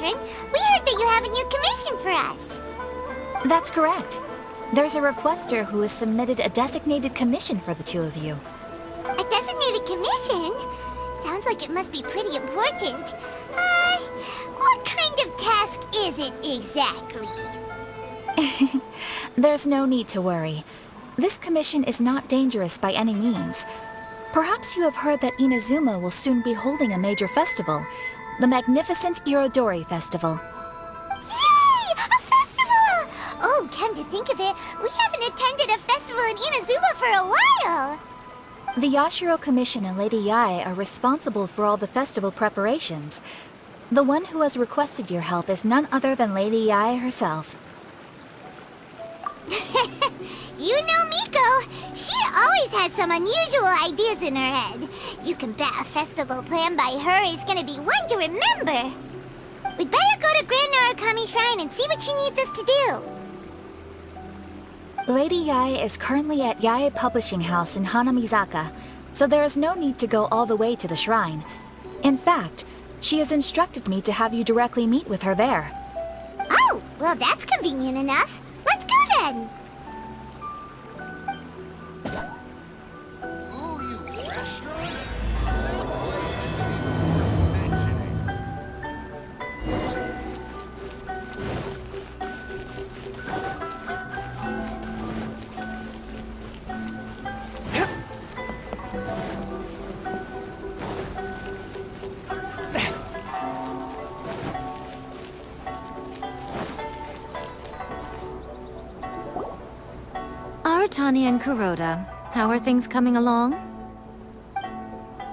children. We heard that you have a new commission for us. That's correct. There's a requester who has submitted a designated commission for the two of you. A designated commission? Sounds like it must be pretty important. What kind of task is it exactly? There's no need to worry. This commission is not dangerous by any means. Perhaps you have heard that Inazuma will soon be holding a major festival, the magnificent Irodori Festival. Yay! A festival! Oh, come to think of it, we haven't attended a festival in Inazuma for a while! The Yashiro Commission and Lady Yae are responsible for all the festival preparations. The one who has requested your help is none other than Lady Yae herself. You know Miko. She always has some unusual ideas in her head. You can bet a festival planned by her is gonna be one to remember. We'd better go to Grand Narukami Shrine and see what she needs us to do. Lady Yae is currently at Yae Publishing House in Hanamizaka, so there is no need to go all the way to the shrine. In fact, she has instructed me to have you directly meet with her there. Oh, well that's convenient enough. Let's go then. Oh, you restaurant? Aratani and Kuroda, how are things coming along?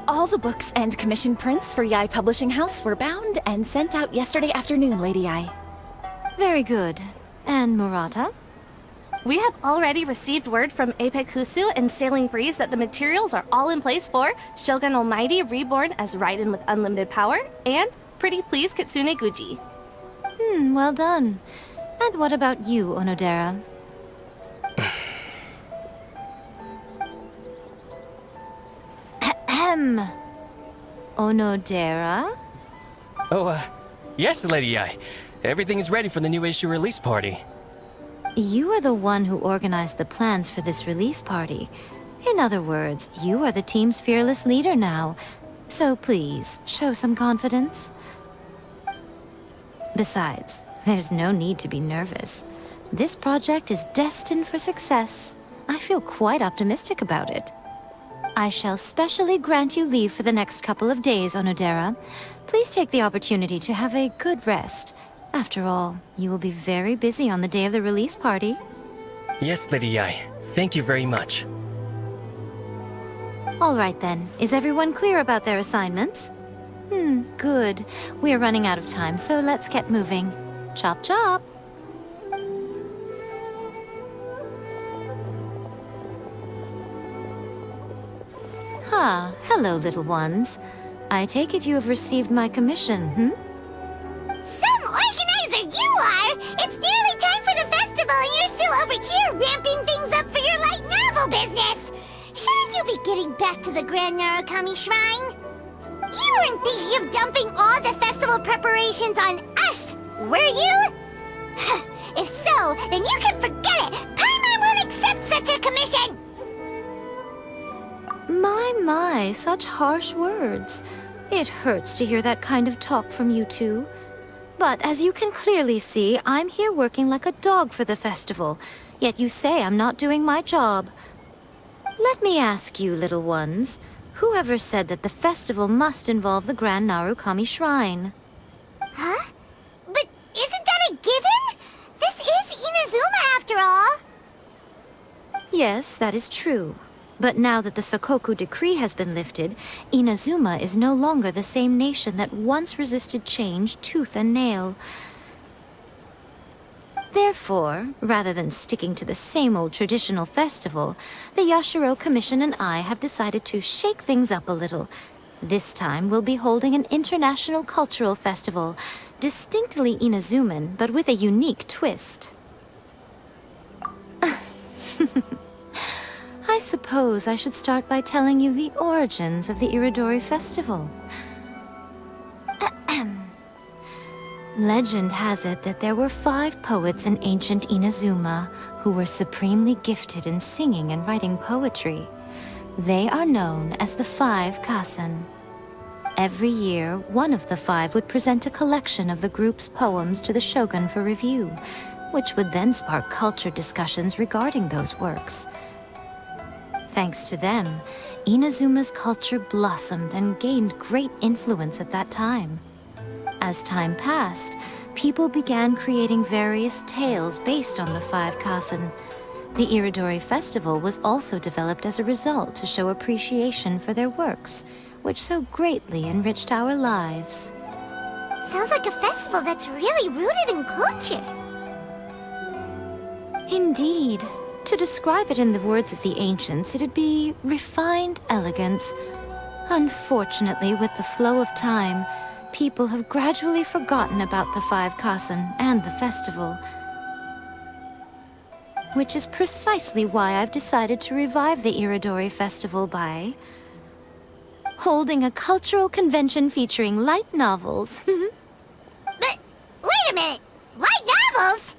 All the books and commission prints for Yae Publishing House were bound and sent out yesterday afternoon, Lady Yae. Very good. And Murata? We have already received word from Apekusu and Sailing Breeze that the materials are all in place for Shogun Almighty Reborn as Raiden with Unlimited Power and Pretty Please Kitsune Guji. Well done. And what about you, Onodera? Ahem. Onodera? Oh, yes, Lady Yae. Everything is ready for the new issue release party. You are the one who organized the plans for this release party. In other words, you are the team's fearless leader now. So please, show some confidence. Besides, there's no need to be nervous. This project is destined for success. I feel quite optimistic about it. I shall specially grant you leave for the next couple of days, Onodera. Please take the opportunity to have a good rest. After all, you will be very busy on the day of the release party. Yes, Lady Yae. Thank you very much. All right then. Is everyone clear about their assignments? Good. We are running out of time, so let's get moving. Chop chop! Hello, little ones. I take it you have received my commission, Some organizer you are! It's nearly time for the festival and you're still over here ramping things up for your light novel business! Shouldn't you be getting back to the Grand Narukami Shrine? You weren't thinking of dumping all the festival preparations on us, were you? If so, then you can forget it! Paimon won't accept such a commission! My, such harsh words. It hurts to hear that kind of talk from you two. But as you can clearly see, I'm here working like a dog for the festival. Yet you say I'm not doing my job. Let me ask you, little ones, whoever said that the festival must involve the Grand Narukami Shrine? Huh? But isn't that a given? This is Inazuma after all. Yes, that is true. But now that the Sokoku decree has been lifted, Inazuma is no longer the same nation that once resisted change tooth and nail. Therefore, rather than sticking to the same old traditional festival, the Yashiro Commission and I have decided to shake things up a little. This time we'll be holding an international cultural festival, distinctly Inazuman, but with a unique twist. I suppose I should start by telling you the origins of the Irodori Festival. Legend has it that there were 5 poets in ancient Inazuma who were supremely gifted in singing and writing poetry. They are known as the 5 Kasen. Every year, one of the 5 would present a collection of the group's poems to the shogun for review, which would then spark culture discussions regarding those works. Thanks to them, Inazuma's culture blossomed and gained great influence at that time. As time passed, people began creating various tales based on the 5 Kasen. The Irodori festival was also developed as a result to show appreciation for their works, which so greatly enriched our lives. Sounds like a festival that's really rooted in culture. Indeed. To describe it in the words of the ancients, it'd be refined elegance. Unfortunately, with the flow of time, people have gradually forgotten about the 5 Kasen and the festival. Which is precisely why I've decided to revive the Irodori festival by holding a cultural convention featuring light novels. But, wait a minute! Light novels?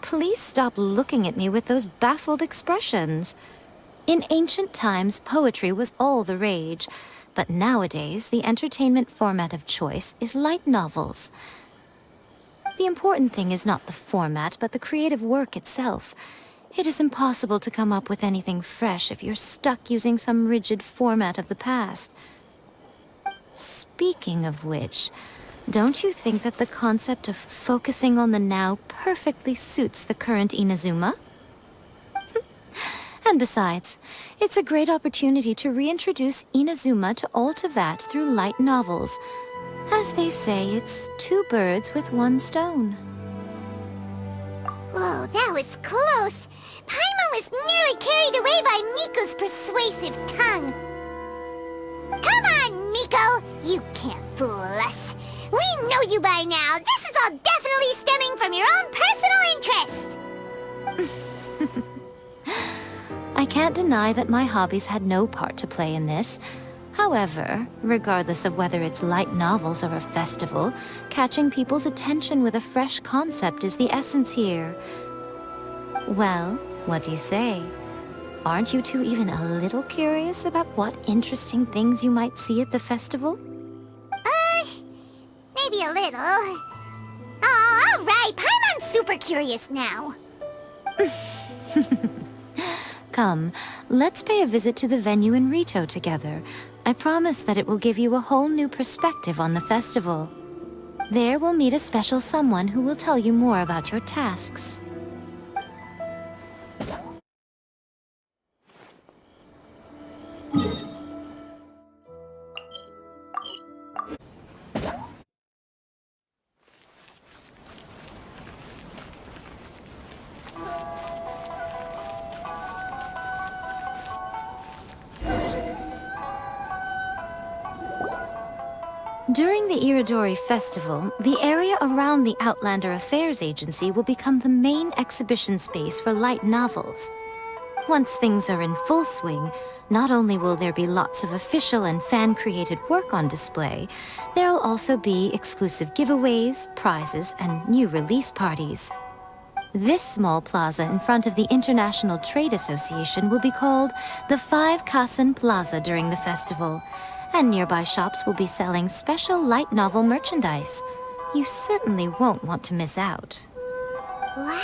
Please stop looking at me with those baffled expressions. In ancient times, poetry was all the rage, but nowadays, the entertainment format of choice is light novels. The important thing is not the format, but the creative work itself. It is impossible to come up with anything fresh if you're stuck using some rigid format of the past. Speaking of which, don't you think that the concept of focusing on the now perfectly suits the current Inazuma? And besides, it's a great opportunity to reintroduce Inazuma to all Teyvat through light novels. As they say, it's 2 birds with 1 stone. Whoa, that was close! Paimon was nearly carried away by Miko's persuasive tongue. Come on, Miko! You can't fool us. We know you by now. This is all definitely stemming from your own personal interest. I can't deny that my hobbies had no part to play in this. However, regardless of whether it's light novels or a festival, catching people's attention with a fresh concept is the essence here. Well, what do you say? Aren't you two even a little curious about what interesting things you might see at the festival? Maybe a little. Oh, all right. Paimon's super curious now. Come, let's pay a visit to the venue in Rito together. I promise that it will give you a whole new perspective on the festival. There we'll meet a special someone who will tell you more about your tasks. During the Irodori Festival, the area around the Outlander Affairs Agency will become the main exhibition space for light novels. Once things are in full swing, not only will there be lots of official and fan-created work on display, there'll also be exclusive giveaways, prizes, and new release parties. This small plaza in front of the International Trade Association will be called the 5 Kasen Plaza during the festival, and nearby shops will be selling special light novel merchandise. You certainly won't want to miss out. Wow.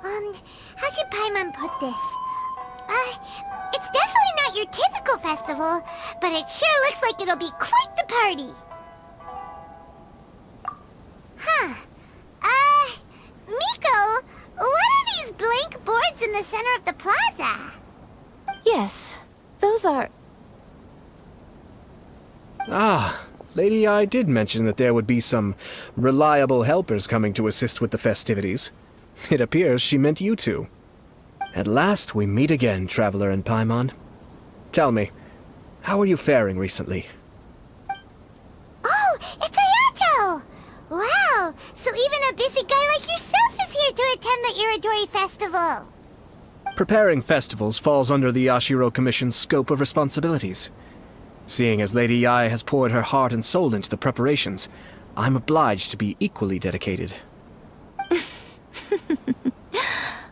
How should Paimon put this? It's definitely not your typical festival, but it sure looks like it'll be quite the party. Huh. Miko, what are these blank boards in the center of the plaza? Yes, those are... Ah, Lady I did mention that there would be some reliable helpers coming to assist with the festivities. It appears she meant you two. At last we meet again, Traveler and Paimon. Tell me, how are you faring recently? Oh, it's Ayato! Wow, so even a busy guy like yourself is here to attend the Irodori Festival. Preparing festivals falls under the Yashiro Commission's scope of responsibilities. Seeing as Lady Yai has poured her heart and soul into the preparations, I'm obliged to be equally dedicated.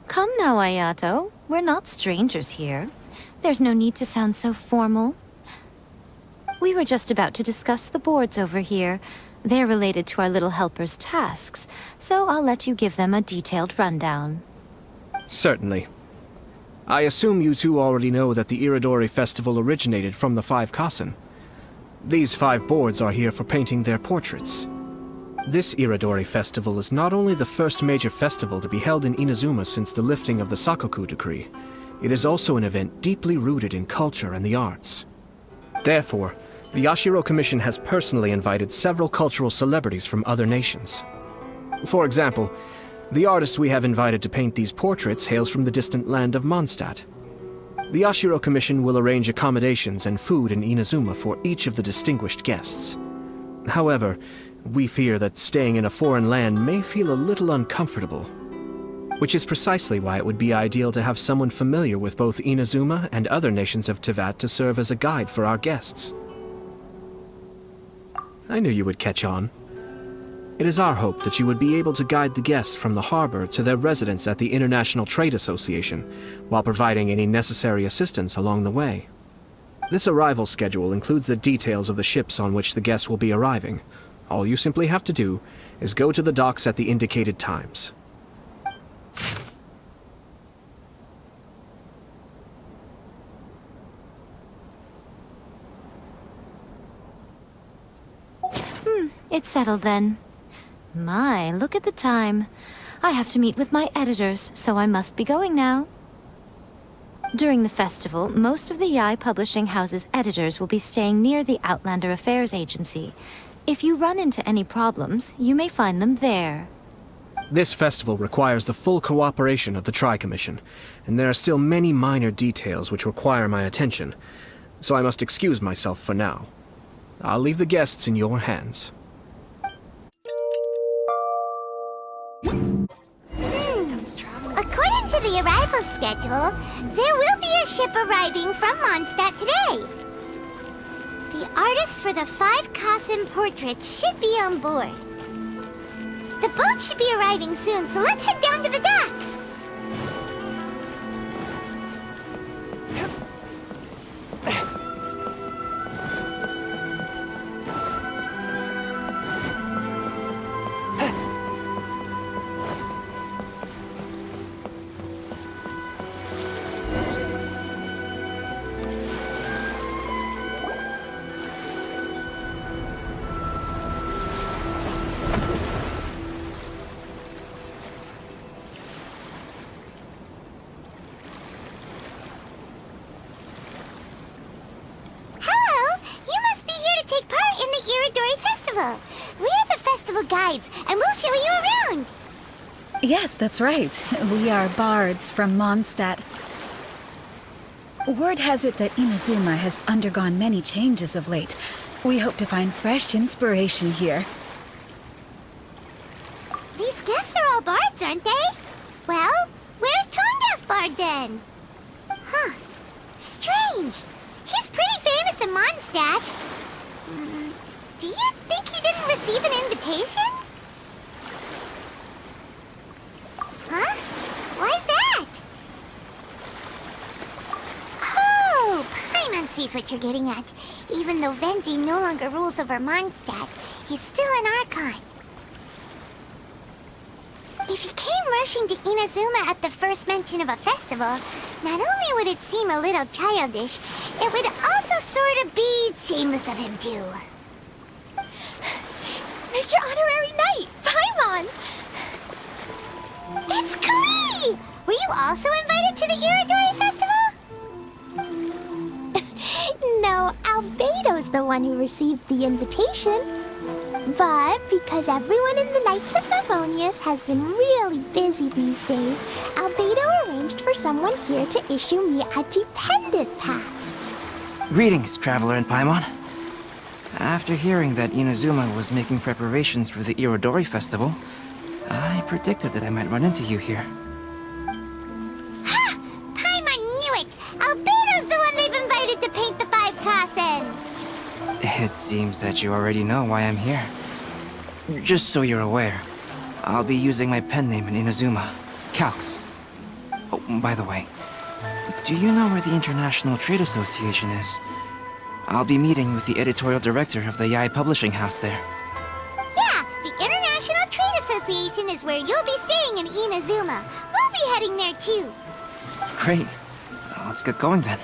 Come now, Ayato. We're not strangers here. There's no need to sound so formal. We were just about to discuss the boards over here. They're related to our little helper's tasks, so I'll let you give them a detailed rundown. Certainly. I assume you two already know that the Irodori festival originated from the 5 Kasen. These 5 boards are here for painting their portraits. This Irodori festival is not only the first major festival to be held in Inazuma since the lifting of the Sakoku decree, it is also an event deeply rooted in culture and the arts. Therefore, the Yashiro Commission has personally invited several cultural celebrities from other nations. For example, the artist we have invited to paint these portraits hails from the distant land of Mondstadt. The Yashiro Commission will arrange accommodations and food in Inazuma for each of the distinguished guests. However, we fear that staying in a foreign land may feel a little uncomfortable, which is precisely why it would be ideal to have someone familiar with both Inazuma and other nations of Teyvat to serve as a guide for our guests. I knew you would catch on. It is our hope that you would be able to guide the guests from the harbor to their residence at the International Trade Association, while providing any necessary assistance along the way. This arrival schedule includes the details of the ships on which the guests will be arriving. All you simply have to do is go to the docks at the indicated times. It's settled then. My, look at the time. I have to meet with my editors, so I must be going now. During the festival, most of the Yai Publishing House's editors will be staying near the Outlander Affairs Agency. If you run into any problems, you may find them there. This festival requires the full cooperation of the Tri-Commission, and there are still many minor details which require my attention, so I must excuse myself for now. I'll leave the guests in your hands. According to the arrival schedule, there will be a ship arriving from Mondstadt today. The artists for the 5 Kasen portraits should be on board. The boat should be arriving soon, so let's head down to the docks. We're the festival guides, and we'll show you around. Yes, that's right. We are bards from Mondstadt. Word has it that Inazuma has undergone many changes of late. We hope to find fresh inspiration here. These guests are all bards, aren't they? Well, where's Tone-Deaf Bard then? Huh. Strange. He's pretty famous in Mondstadt. Do you think he didn't receive an invitation? Huh? Why's that? Oh, Paimon sees what you're getting at. Even though Venti no longer rules over Mondstadt, he's still an Archon. If he came rushing to Inazuma at the first mention of a festival, not only would it seem a little childish, it would also sort of be shameless of him too. Mr. Honorary Knight, Paimon! It's Klee! Were you also invited to the Irodori Festival? No, Albedo's the one who received the invitation. But because everyone in the Knights of Favonius has been really busy these days, Albedo arranged for someone here to issue me a dependent pass. Greetings, Traveler and Paimon. After hearing that Inazuma was making preparations for the Irodori festival, I predicted that I might run into you here. Ha! Paimon knew it! Albedo's the one they've invited to paint the 5 Kasen! It seems that you already know why I'm here. Just so you're aware, I'll be using my pen name in Inazuma, Calx. Oh, by the way, do you know where the International Trade Association is? I'll be meeting with the editorial director of the Yae Publishing House there. Yeah, the International Trade Association is where you'll be staying in Inazuma. We'll be heading there too. Great. Let's get going then.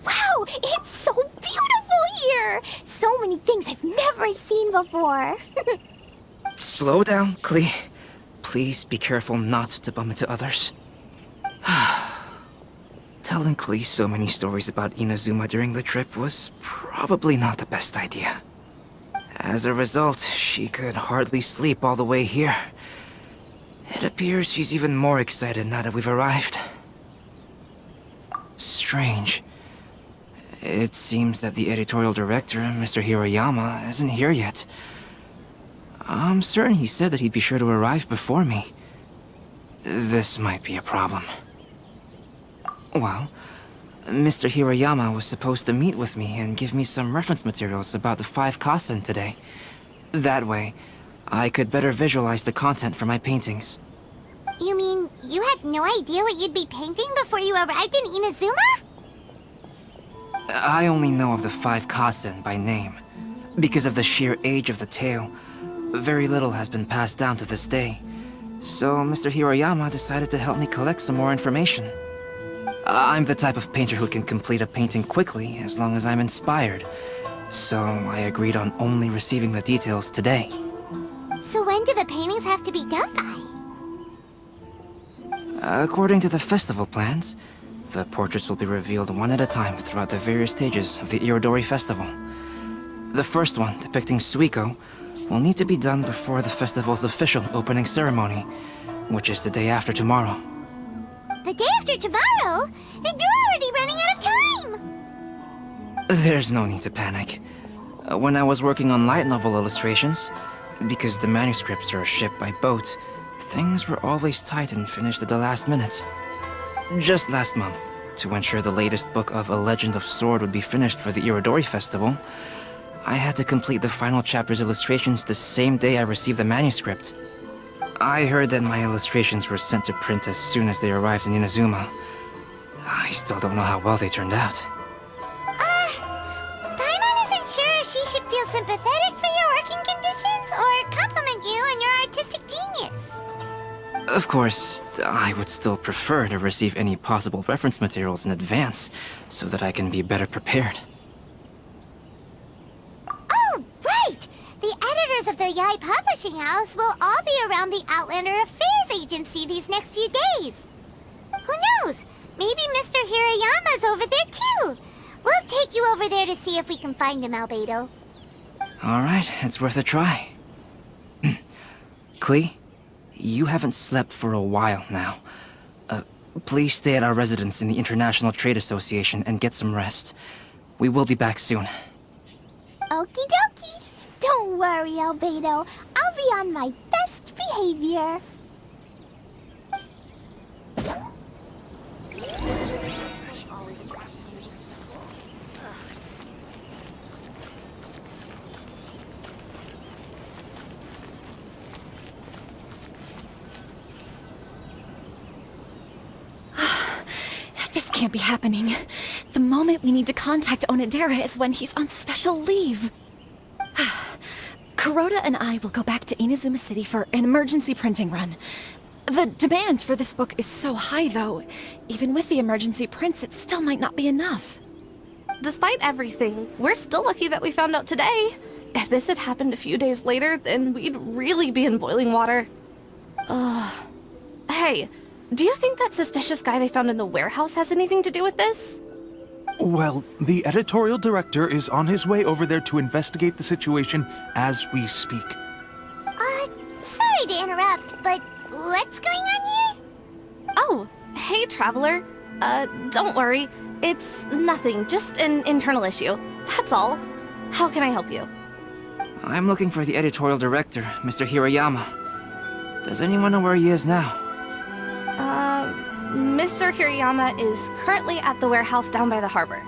Wow, it's so beautiful here! So many things I've never seen before. Slow down, Klee. Please be careful not to bump into others. Telling Klee so many stories about Inazuma during the trip was probably not the best idea. As a result, she could hardly sleep all the way here. It appears she's even more excited now that we've arrived. Strange. It seems that the editorial director, Mr. Hiroyama, isn't here yet. I'm certain he said that he'd be sure to arrive before me. This might be a problem. Well, Mr. Hiroyama was supposed to meet with me and give me some reference materials about the 5 Kasen today. That way, I could better visualize the content for my paintings. You mean you had no idea what you'd be painting before you arrived in Inazuma? I only know of the 5 Kasen by name. Because of the sheer age of the tale, very little has been passed down to this day. So Mr. Hiroyama decided to help me collect some more information. I'm the type of painter who can complete a painting quickly as long as I'm inspired. So I agreed on only receiving the details today. So when do the paintings have to be done by? According to the festival plans, the portraits will be revealed one at a time throughout the various stages of the Irodori festival. The first one, depicting Suiko, will need to be done before the festival's official opening ceremony, which is the day after tomorrow. The day after tomorrow? And you're already running out of time! There's no need to panic. When I was working on light novel illustrations, because the manuscripts are shipped by boat, things were always tight and finished at the last minute. Just last month, to ensure the latest book of A Legend of Sword would be finished for the Irodori festival, I had to complete the final chapter's illustrations the same day I received the manuscript. I heard that my illustrations were sent to print as soon as they arrived in Inazuma. I still don't know how well they turned out. Paimon isn't sure she should feel sympathetic for your working conditions or compliment you on your artistic genius. Of course, I would still prefer to receive any possible reference materials in advance, so that I can be better prepared. Oh, right! The editors of the Yae Publishing House will all be around the Outlander Affairs Agency these next few days. Who knows? Maybe Mr. Hiroyama's over there too. We'll take you over there to see if we can find him, Albedo. Alright, it's worth a try. Klee, you haven't slept for a while now. Please stay at our residence in the International Trade Association and get some rest. We will be back soon. Okie dokie. Don't worry, Albedo. I'll be on my best behavior. This can't be happening. The moment we need to contact Onodera is when he's on special leave. Kuroda and I will go back to Inazuma City for an emergency printing run. The demand for this book is so high, though. Even with the emergency prints, it still might not be enough. Despite everything, we're still lucky that we found out today. If this had happened a few days later, then we'd really be in boiling water. Hey, do you think that suspicious guy they found in the warehouse has anything to do with this? Well, the editorial director is on his way over there to investigate the situation as we speak. Sorry to interrupt, but what's going on here? Oh, hey, Traveler. Don't worry. It's nothing, just an internal issue. That's all. How can I help you? I'm looking for the editorial director, Mr. Hirayama. Does anyone know where he is now? Mr. Hirayama is currently at the warehouse down by the harbor.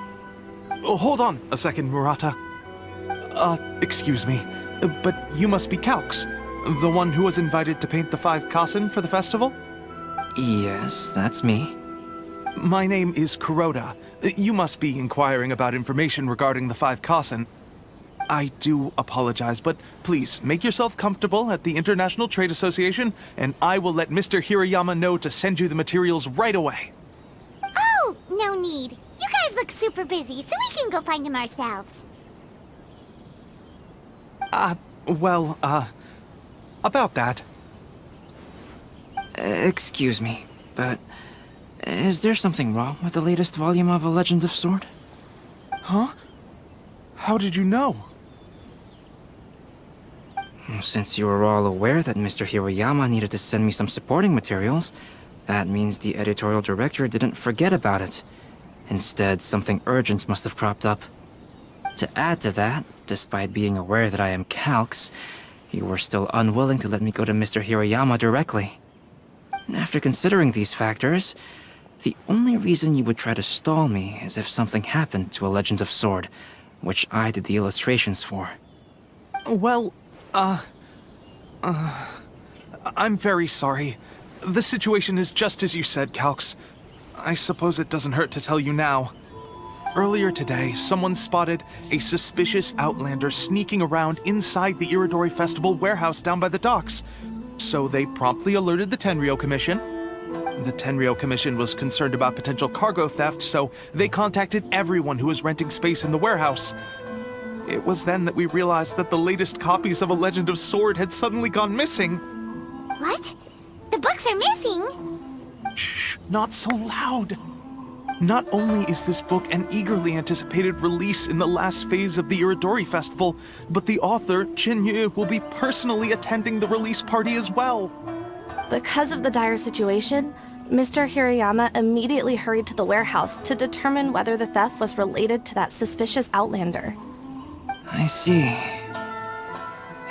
Oh, hold on a second, Murata. Excuse me, but you must be Calx, the one who was invited to paint the 5 kasen for the festival? Yes, that's me. My name is Kuroda. You must be inquiring about information regarding the 5 kasen. I do apologize, but please make yourself comfortable at the International Trade Association, and I will let Mr. Hirayama know to send you the materials right away. Oh, no need. You guys look super busy, so we can go find him ourselves. About that. Excuse me, but is there something wrong with the latest volume of A Legend of Sword? Huh? How did you know? Since you were all aware that Mr. Hirayama needed to send me some supporting materials, that means the editorial director didn't forget about it. Instead, something urgent must have cropped up. To add to that, despite being aware that I am Calx, you were still unwilling to let me go to Mr. Hirayama directly. After considering these factors, the only reason you would try to stall me is if something happened to A Legend of Sword, which I did the illustrations for. Well, I'm very sorry. The situation is just as you said, Calx. I suppose it doesn't hurt to tell you now. Earlier today, someone spotted a suspicious outlander sneaking around inside the Irodori Festival warehouse down by the docks. So they promptly alerted the Tenryou Commission. The Tenryou Commission was concerned about potential cargo theft, so they contacted everyone who was renting space in the warehouse. It was then that we realized that the latest copies of A Legend of Sword had suddenly gone missing. What? The books are missing? Shh, not so loud. Not only is this book an eagerly anticipated release in the last phase of the Irodori Festival, but the author, Chin-Yu, will be personally attending the release party as well. Because of the dire situation, Mr. Hirayama immediately hurried to the warehouse to determine whether the theft was related to that suspicious outlander. I see.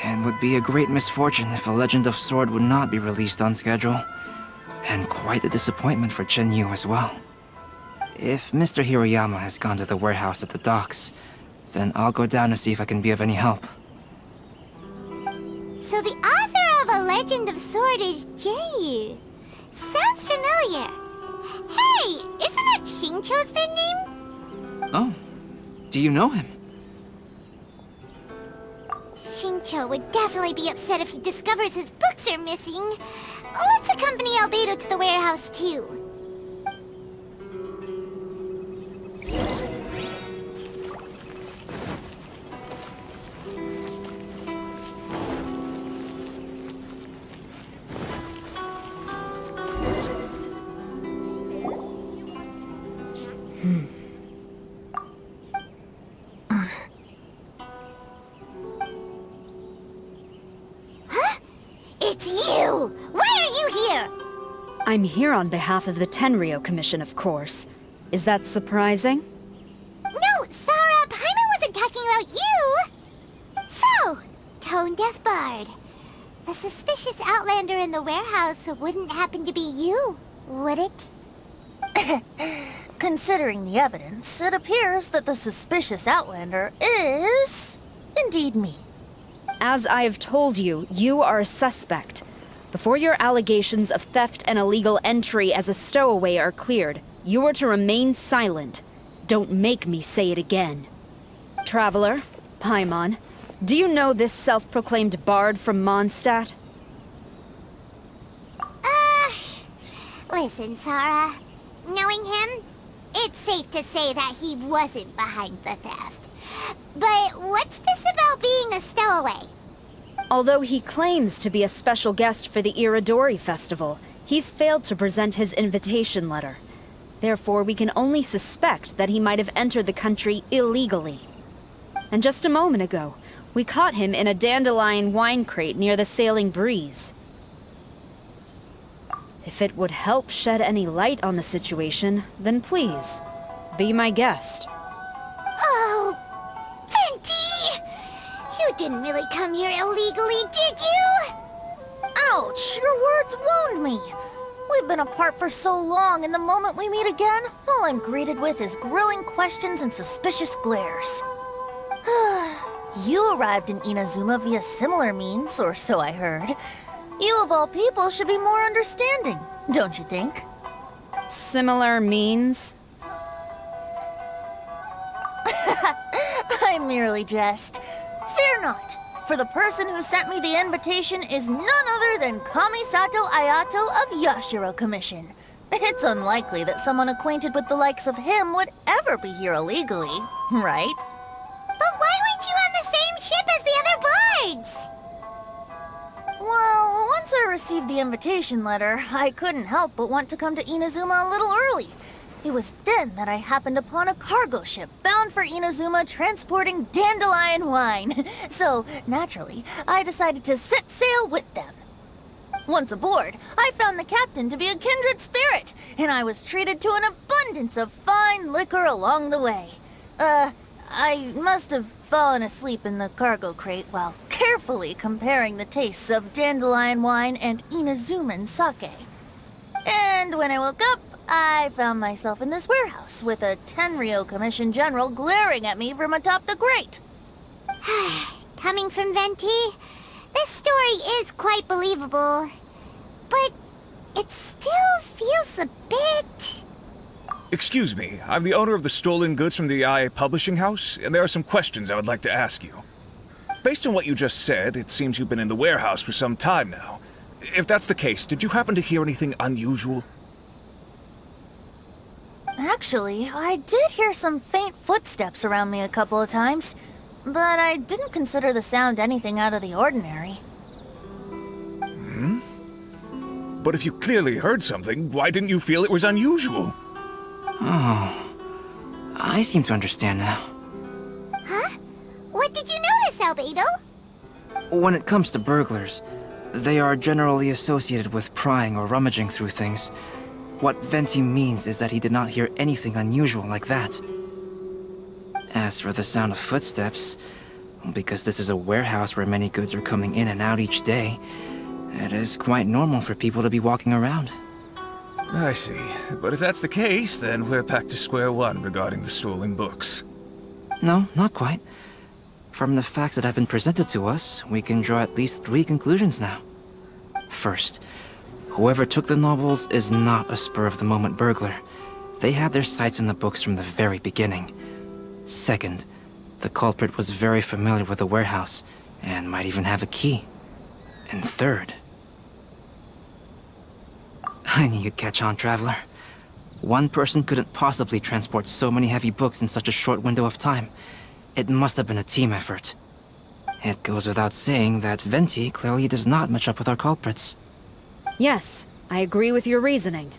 It would be a great misfortune if A Legend of Sword would not be released on schedule. And quite a disappointment for Chin-Yu as well. If Mr. Hirayama has gone to the warehouse at the docks, then I'll go down to see if I can be of any help. So the author of A Legend of Sword is Jay. Sounds familiar. Hey, isn't that Xingqiu's pen name? Oh, do you know him? Xingqiu would definitely be upset if he discovers his books are missing. Let's accompany Albedo to the warehouse, too. It's you! Why are you here? I'm here on behalf of the Tenryou Commission, of course. Is that surprising? No, Sarah, Paimon wasn't talking about you! So, Tone Deaf Bard. The suspicious outlander in the warehouse wouldn't happen to be you, would it? Considering the evidence, it appears that the suspicious outlander is indeed me. As I have told you, you are a suspect. Before your allegations of theft and illegal entry as a stowaway are cleared, you are to remain silent. Don't make me say it again. Traveler, Paimon, do you know this self-proclaimed bard from Mondstadt? Listen, Sarah. Knowing him, it's safe to say that he wasn't behind the theft. But what's this about being a stowaway? Although he claims to be a special guest for the Irodori Festival, he's failed to present his invitation letter. Therefore, we can only suspect that he might have entered the country illegally. And just a moment ago, we caught him in a dandelion wine crate near the Sailing Breeze. If it would help shed any light on the situation, then please, be my guest. Oh, Venti! You didn't really come here illegally, did you? Ouch! Your words wound me. We've been apart for so long, and the moment we meet again, all I'm greeted with is grilling questions and suspicious glares. You arrived in Inazuma via similar means, or so I heard. You of all people should be more understanding, don't you think? Similar means? I merely jest. Fear not, for the person who sent me the invitation is none other than Kamisato Ayato of Yashiro Commission. It's unlikely that someone acquainted with the likes of him would ever be here illegally, right? But why weren't you on the same ship as the other bards? Well, once I received the invitation letter, I couldn't help but want to come to Inazuma a little early. It was then that I happened upon a cargo ship bound for Inazuma transporting dandelion wine. So, naturally, I decided to set sail with them. Once aboard, I found the captain to be a kindred spirit, and I was treated to an abundance of fine liquor along the way. I must have fallen asleep in the cargo crate while carefully comparing the tastes of dandelion wine and Inazuman sake. And when I woke up, I found myself in this warehouse with a Tenryo Commission General glaring at me from atop the grate. Coming from Venti, this story is quite believable. But it still feels a bit... Excuse me, I'm the owner of the stolen goods from the IA Publishing House, and there are some questions I would like to ask you. Based on what you just said, it seems you've been in the warehouse for some time now. If that's the case, did you happen to hear anything unusual? Actually, I did hear some faint footsteps around me a couple of times, but I didn't consider the sound anything out of the ordinary. But if you clearly heard something, why didn't you feel it was unusual? Oh, I seem to understand now. Huh? What did you notice, Albedo? When it comes to burglars, they are generally associated with prying or rummaging through things. What Venti means is that he did not hear anything unusual like that. As for the sound of footsteps, because this is a warehouse where many goods are coming in and out each day, it is quite normal for people to be walking around. I see. But if that's the case, then we're back to square one regarding the stolen books. No, not quite. From the facts that have been presented to us, we can draw at least 3 conclusions now. First, whoever took the novels is not a spur-of-the-moment burglar. They had their sights on the books from the very beginning. Second, the culprit was very familiar with the warehouse, and might even have a key. And third... I knew you'd catch on, Traveler. One person couldn't possibly transport so many heavy books in such a short window of time. It must have been a team effort. It goes without saying that Venti clearly does not match up with our culprits. Yes, I agree with your reasoning.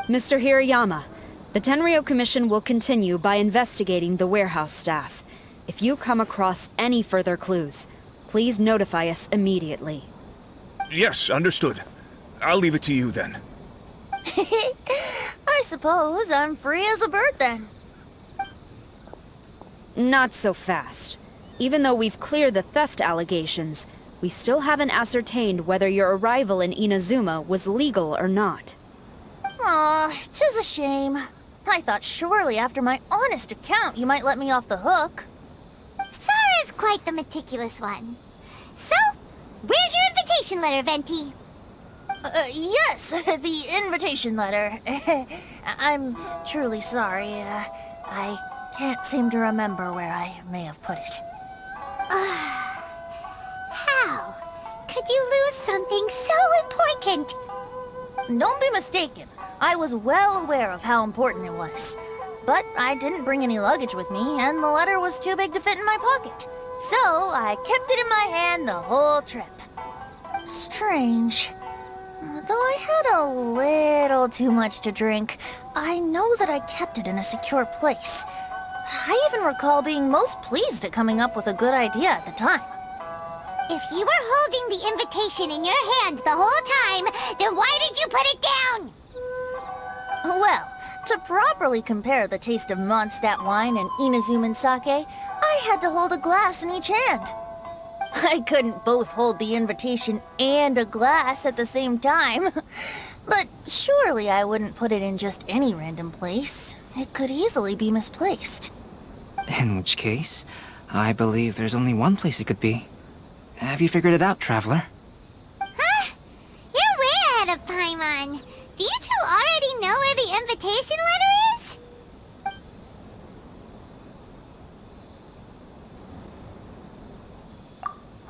Mr. Hirayama, the Tenryo Commission will continue by investigating the warehouse staff. If you come across any further clues, please notify us immediately. Yes, understood. I'll leave it to you then. I suppose I'm free as a bird then. Not so fast. Even though we've cleared the theft allegations, we still haven't ascertained whether your arrival in Inazuma was legal or not. Aw, 'tis a shame. I thought surely after my honest account you might let me off the hook. Sara's quite the meticulous one. So, where's your invitation letter, Venti? Yes, the invitation letter. I'm truly sorry. I can't seem to remember where I may have put it. How could you lose something so important? Don't be mistaken. I was well aware of how important it was. But I didn't bring any luggage with me, and the letter was too big to fit in my pocket. So I kept it in my hand the whole trip. Strange. Though I had a little too much to drink, I know that I kept it in a secure place. I even recall being most pleased at coming up with a good idea at the time. If you were holding the invitation in your hand the whole time, then why did you put it down? Well, to properly compare the taste of Mondstadt wine and Inazuman sake, I had to hold a glass in each hand. I couldn't both hold the invitation and a glass at the same time. But surely I wouldn't put it in just any random place. It could easily be misplaced. In which case, I believe there's only one place it could be. Have you figured it out, Traveler? Huh? You're way ahead of Paimon. Do you two already know where the invitation letter is?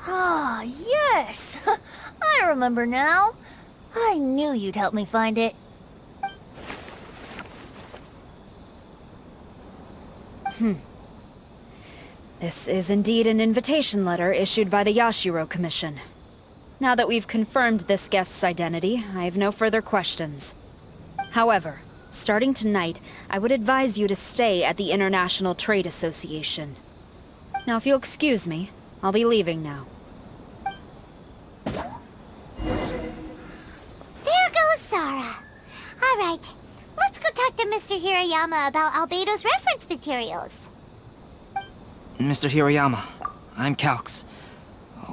Ah, yes! I remember now. I knew you'd help me find it. This is indeed an invitation letter issued by the Yashiro Commission. Now that we've confirmed this guest's identity, I have no further questions. However, starting tonight, I would advise you to stay at the International Trade Association. Now, if you'll excuse me, I'll be leaving now. There goes Sara. All right, let's go talk to Mr. Hirayama about Albedo's reference materials. Mr. Hirayama, I'm Calx.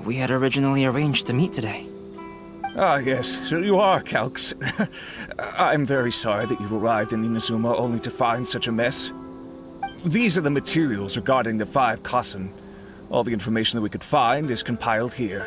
We had originally arranged to meet today. Ah, yes, so you are, Calx. I'm very sorry that you've arrived in Inazuma only to find such a mess. These are the materials regarding the 5 Kassen. All the information that we could find is compiled here.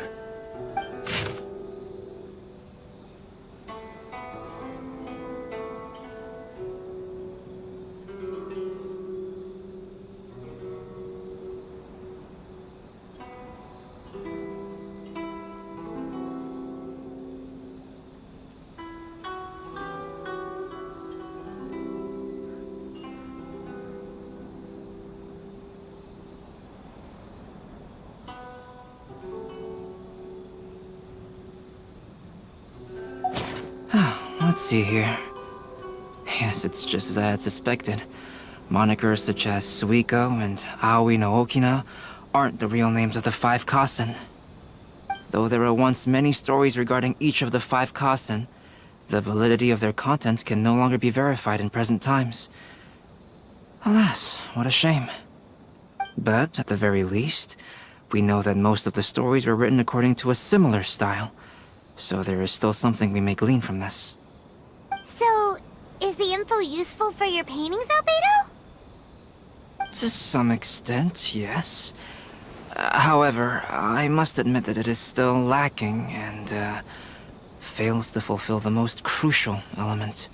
Let's see here. Yes, it's just as I had suspected. Monikers such as Suiko and Aoi no Okina aren't the real names of the 5 Kassen. Though there were once many stories regarding each of the 5 Kassen, the validity of their contents can no longer be verified in present times. Alas, what a shame. But, at the very least, we know that most of the stories were written according to a similar style, so there is still something we may glean from this. So, is the info useful for your paintings, Albedo? To some extent, yes. However, I must admit that it is still lacking and, fails to fulfill the most crucial element.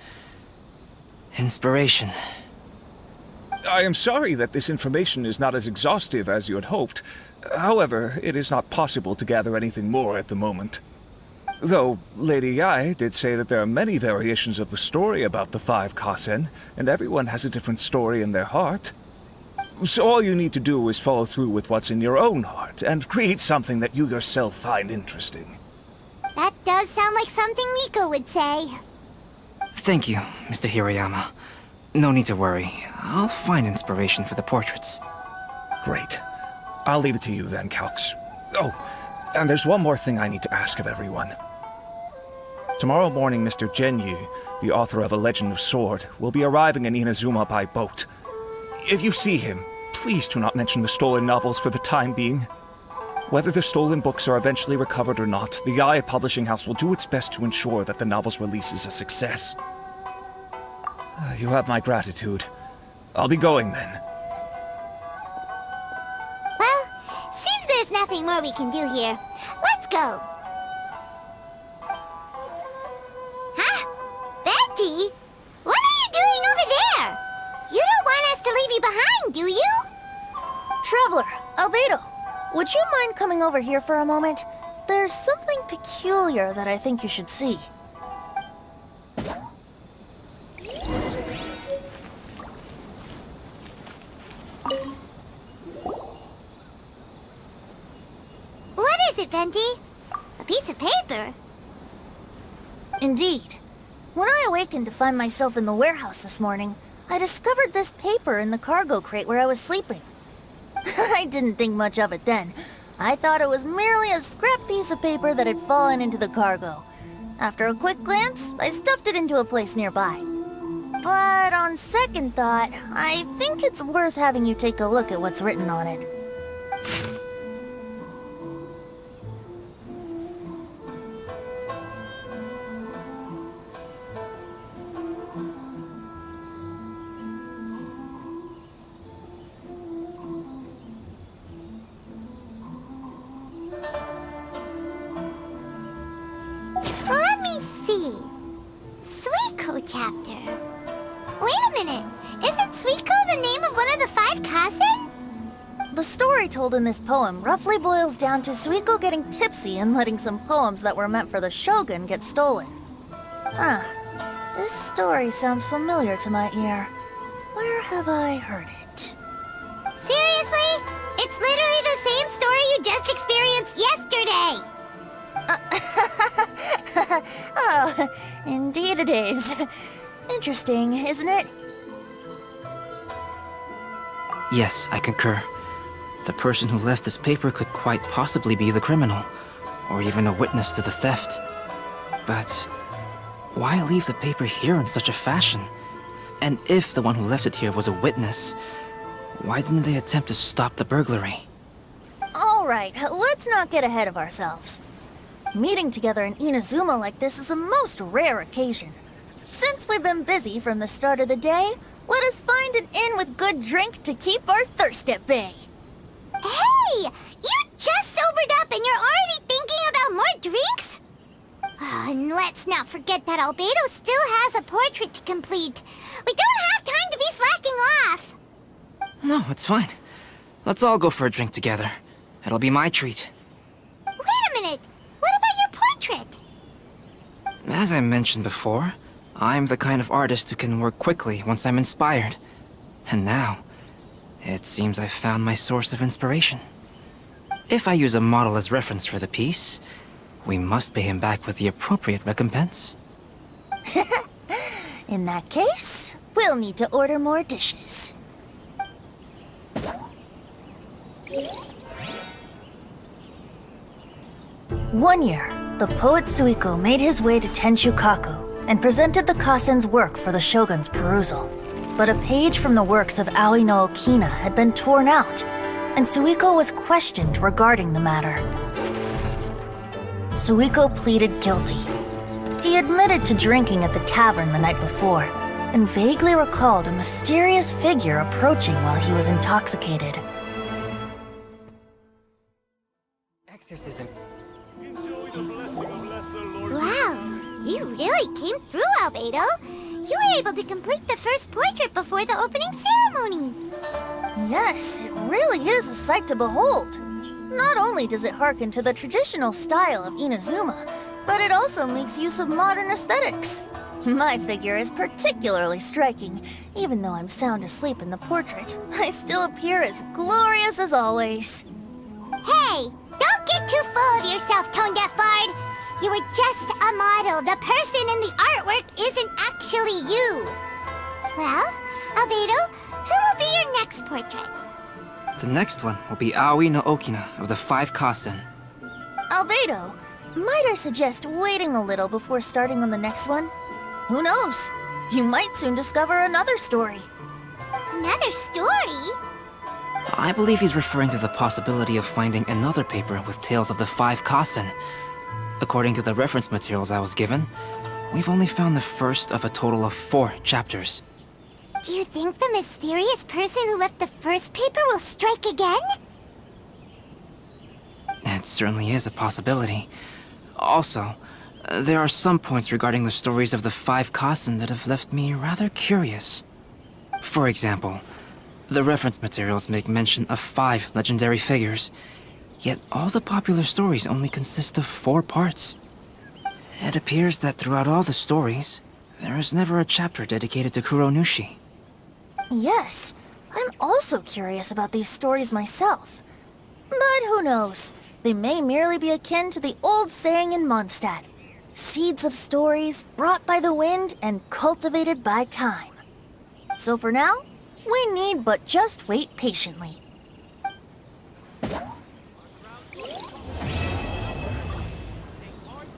Inspiration. I am sorry that this information is not as exhaustive as you had hoped. However, it is not possible to gather anything more at the moment. Though, Lady Yae did say that there are many variations of the story about the 5 Kassen, and everyone has a different story in their heart. So all you need to do is follow through with what's in your own heart, and create something that you yourself find interesting. That does sound like something Miko would say. Thank you, Mr. Hirayama. No need to worry. I'll find inspiration for the portraits. Great. I'll leave it to you then, Calx. Oh, and there's one more thing I need to ask of everyone. Tomorrow morning, Mr. Genyu, the author of A Legend of Sword, will be arriving in Inazuma by boat. If you see him, please do not mention the stolen novels for the time being. Whether the stolen books are eventually recovered or not, the Yae Publishing House will do its best to ensure that the novel's release is a success. You have my gratitude. I'll be going then. Well, seems there's nothing more we can do here. Let's go. Huh? Betty? What are you doing over there? You don't want us to leave you behind, do you? Traveler, Albedo, would you mind coming over here for a moment? There's something peculiar that I think you should see. What is it, Venti? A piece of paper? Indeed. When I awakened to find myself in the warehouse this morning, I discovered this paper in the cargo crate where I was sleeping. I didn't think much of it then. I thought it was merely a scrap piece of paper that had fallen into the cargo. After a quick glance, I stuffed it into a place nearby. But on second thought, I think it's worth having you take a look at what's written on it. Let me see. Suiko chapter. Wait a minute. Isn't Suiko the name of one of the 5 Kasen? The story told in this poem roughly boils down to Suiko getting tipsy and letting some poems that were meant for the Shogun get stolen. Ah, this story sounds familiar to my ear. Where have I heard it? Seriously? It's literally the same story you just experienced yesterday! Oh, indeed it is. Interesting, isn't it? Yes, I concur. The person who left this paper could quite possibly be the criminal, or even a witness to the theft. But why leave the paper here in such a fashion? And if the one who left it here was a witness, why didn't they attempt to stop the burglary? Alright, let's not get ahead of ourselves. Meeting together in Inazuma like this is a most rare occasion. Since we've been busy from the start of the day, let us find an inn with good drink to keep our thirst at bay. Hey! You just sobered up and you're already thinking about more drinks? And let's not forget that Albedo still has a portrait to complete. We don't have time to be slacking off! No, it's fine. Let's all go for a drink together. It'll be my treat. Wait a minute! What about your portrait? As I mentioned before, I'm the kind of artist who can work quickly once I'm inspired. And now, it seems I've found my source of inspiration. If I use a model as reference for the piece, we must pay him back with the appropriate recompense. In that case, we'll need to order more dishes. One year, the poet Suiko made his way to Tenshukaku and presented the Kasen's work for the shogun's perusal. But a page from the works of Aoi no Okina had been torn out, and Suiko was questioned regarding the matter. Suiko pleaded guilty. He admitted to drinking at the tavern the night before, and vaguely recalled a mysterious figure approaching while he was intoxicated. Exorcism. Wow, you really came through, Albedo. You were able to complete the first portrait before the opening ceremony. Yes, it really is a sight to behold. Not only does it harken to the traditional style of Inazuma, but it also makes use of modern aesthetics. My figure is particularly striking. Even though I'm sound asleep in the portrait, I still appear as glorious as always. Hey, don't get too full of yourself, Tone Deaf Bard. You were just a model. The person in the artwork isn't actually you. Well, Albedo, who will be your next portrait? The next one will be Aoi no Okina of the 5 Kasen. Albedo, might I suggest waiting a little before starting on the next one? Who knows? You might soon discover another story. Another story? I believe he's referring to the possibility of finding another paper with tales of the 5 Kasen. According to the reference materials I was given, we've only found the first of a total of 4 chapters. Do you think the mysterious person who left the first paper will strike again? It certainly is a possibility. Also, there are some points regarding the stories of the 5 Kasen that have left me rather curious. For example, the reference materials make mention of 5 legendary figures, yet all the popular stories only consist of 4 parts. It appears that throughout all the stories, there is never a chapter dedicated to Kuronushi. Yes, I'm also curious about these stories myself. But who knows? They may merely be akin to the old saying in Mondstadt. seeds of stories brought by the wind and cultivated by time. So for now, we need but just wait patiently.